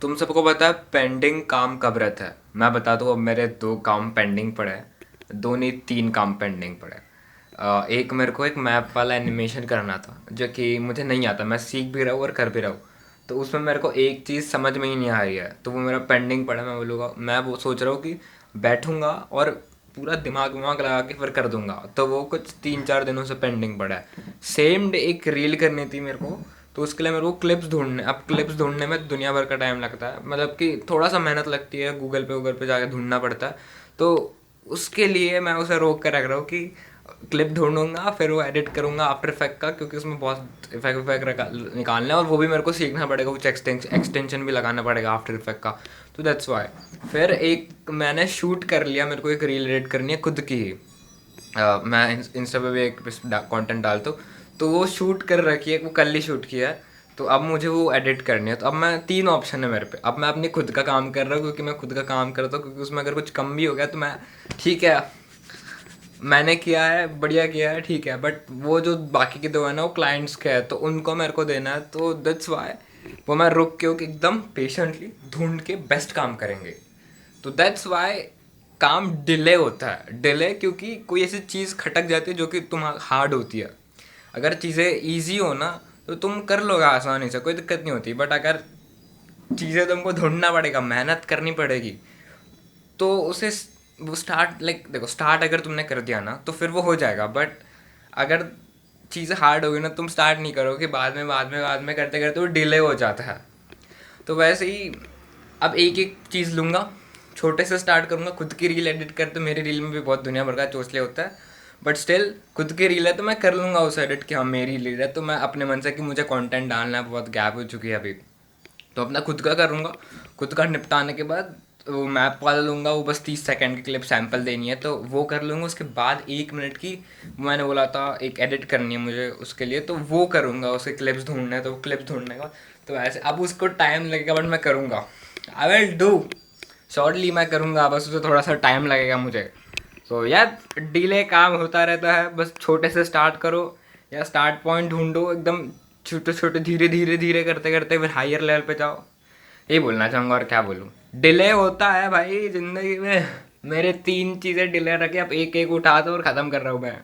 तुम सबको पता है पेंडिंग काम कब रहता है? मैं बता दूँ, अब मेरे दो काम पेंडिंग पड़े हैं। दो नहीं, तीन काम पेंडिंग पड़े हैं। एक मेरे को एक मैप वाला एनिमेशन करना था जो कि मुझे नहीं आता, मैं सीख भी रहा हूँ और कर भी रहा हूँ। तो उसमें मेरे को एक चीज़ समझ में ही नहीं आ रही है, तो वो मेरा पेंडिंग पड़ा है। मैं बोलूँगा, मैं वो सोच रहा हूँ कि बैठूंगा और पूरा दिमाग विमाग लगा के फिर कर दूंगा। तो वो कुछ 3-4 दिनों से पेंडिंग पड़ा है। सेम डे एक रील करनी थी मेरे को, तो उसके लिए मेरे को क्लिप्स ढूंढने, अब क्लिप्स ढूंढने में दुनिया भर का टाइम लगता है, मतलब कि थोड़ा सा मेहनत लगती है, गूगल पे जाके ढूंढना पड़ता है। तो उसके लिए मैं उसे रोक कर रख रहा हूँ कि क्लिप ढूंढूंगा फिर वो एडिट करूंगा आफ्टर इफेक्ट का, क्योंकि उसमें बहुत इफेक्ट इफेक्ट निकालना है और वो भी मेरे को सीखना पड़ेगा, कुछ एक्सटेंशन भी लगाना पड़ेगा आफ्टर इफेक्ट का। तो दैट्स वाई फिर एक मैंने शूट कर लिया, मेरे को एक रील एडिट करनी है खुद की ही। मैं इंस्टा पे भी एक कंटेंट डालता हूँ। तो वो शूट कर रखी है, वो कल ही शूट किया है। तो अब मुझे वो एडिट करनी है। तो अब मैं, तीन ऑप्शन है मेरे पे। अब मैं अपनी खुद का काम कर रहा हूँ क्योंकि मैं खुद का काम करता हूँ, क्योंकि उसमें अगर कुछ कम भी हो गया तो मैं, ठीक है, मैंने किया है, बढ़िया किया है, ठीक है। बट वो जो बाकी के दो है ना, वो क्लाइंट्स के हैं, तो उनको मेरे को देना है। तो दैट्स वाई वो मैं रुक के हो कि एकदम पेशेंटली ढूंढ के बेस्ट काम करेंगे। तो दैट्स वाई काम डिले होता है। डिले क्योंकि कोई ऐसी चीज़ खटक जाती है जो कि तुम हार्ड होती है। अगर चीज़ें इजी हो ना तो तुम कर लोगे आसानी से, कोई दिक्कत नहीं होती। बट अगर चीज़ें तुमको ढूंढना पड़ेगा, मेहनत करनी पड़ेगी, तो उसे वो स्टार्ट, लाइक देखो, स्टार्ट अगर तुमने कर दिया ना तो फिर वो हो जाएगा। बट अगर चीज़ें हार्ड होगी ना, तुम स्टार्ट नहीं करोगे, बाद में करते करते वो डिले हो जाता है। तो वैसे ही अब एक एक चीज़ लूँगा, छोटे से स्टार्ट करूँगा। खुद की रील एडिट करते, मेरी रील में भी बहुत दुनिया भर का चोचले होता है, बट स्टिल खुद की रील है तो मैं कर लूँगा उसे एडिट कि हाँ मेरी रील है। तो मैं अपने मन से कि मुझे कंटेंट डालना है, बहुत गैप हो चुकी है अभी, तो अपना खुद का करूँगा। खुद का निपटाने के बाद वो मैप वाला लूँगा, वो बस 30 सेकंड की क्लिप सैंपल देनी है तो वो कर लूँगा। उसके बाद 1 मिनट की, मैंने बोला था एक एडिट करनी है मुझे उसके लिए, तो वो करूँगा। उसके क्लिप्स ढूंढने हैं तो वो क्लिप्स ढूंढने का, तो ऐसे अब उसको टाइम लगेगा बट मैं करूँगा। आई विल डू, शॉर्टली मैं करूँगा, बस उसे थोड़ा सा टाइम लगेगा मुझे। तो यार, डिले काम होता रहता है, बस छोटे से स्टार्ट करो या स्टार्ट पॉइंट ढूंढो एकदम छोटे छोटे, धीरे धीरे धीरे करते करते फिर हायर लेवल पे जाओ। यही बोलना चाहूँगा, और क्या बोलूँ। डिले होता है भाई ज़िंदगी में। मेरे 3 चीज़ें डिले रखे, अब एक एक उठा दो और ख़त्म कर रहा हूँ मैं।